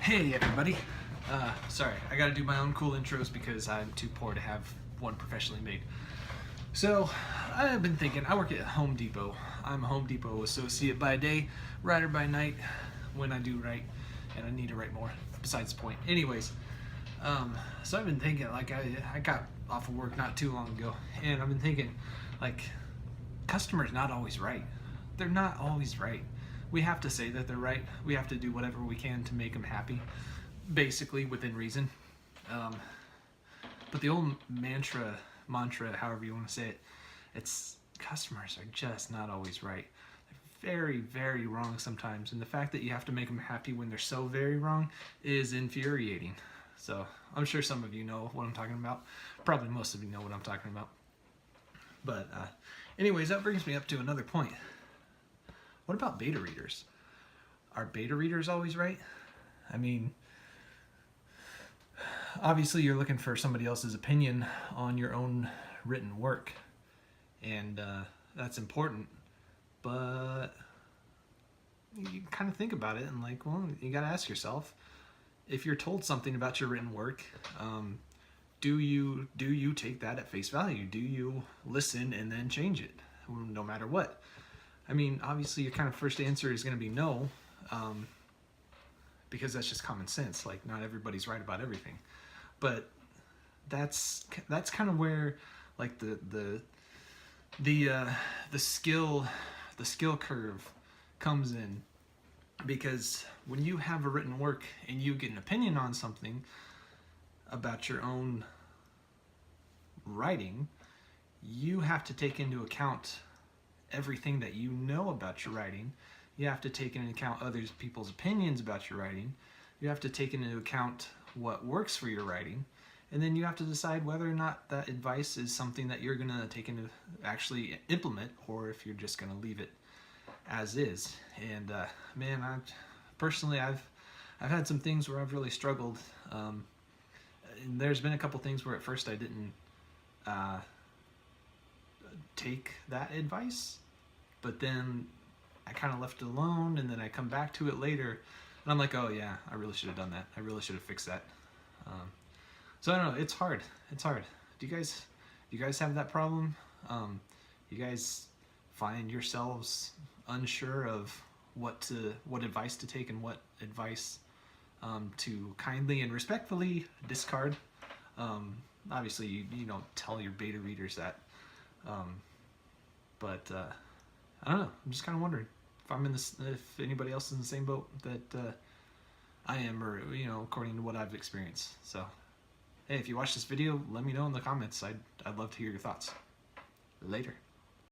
Hey everybody. Sorry, I gotta do my own cool intros because I'm too poor to have one professionally made. So, I've been thinking, I work at Home Depot. I'm a Home Depot associate by day, writer by night when I do write, and I need to write more, besides the point. Anyways, so I've been thinking, like, I got off of work not too long ago, and I've been thinking, like, customers not always right. They're not always right. We have to say that they're right. We have to do whatever we can to make them happy, basically within reason. Um, but the old mantra, however you want to say it, it's customers are just not always right. They're very, very wrong sometimes, and the fact that you have to make them happy when they're so very wrong is infuriating. So I'm sure some of you know what I'm talking about. Probably most of you know what I'm talking about. But anyways, that brings me up to another point. What about beta readers? Are beta readers always right? I mean, obviously you're looking for somebody else's opinion on your own written work, and that's important, but you kind of think about it and like, well, you gotta ask yourself, if you're told something about your written work, do you take that at face value? Do you listen and then change it, no matter what? I mean, obviously your kind of first answer is going to be no, because that's just common sense. Like, not everybody's right about everything, but that's kind of where, like, the skill curve comes in, because when you have a written work and you get an opinion on something about your own writing, you have to take into account everything that you know about your writing. You have to take into account other people's opinions about your writing. You have to take into account what works for your writing, and then you have to decide whether or not that advice is something that you're gonna take into actually implement, or if you're just gonna leave it as is. And man, I've had some things where I've really struggled. And there's been a couple things where at first I didn't take that advice, but then I kind of left it alone, and then I come back to it later and I'm like, oh yeah, I really should have done that. I really should have fixed that. So I don't know, it's hard. Do you guys have that problem? You guys find yourselves unsure of what advice to take and what advice to kindly and respectfully discard? Obviously you don't tell your beta readers that, but I don't know. I'm just kind of wondering if anybody else is in the same boat that I am, or according to what I've experienced. So, hey, if you watch this video, let me know in the comments. I'd love to hear your thoughts. Later.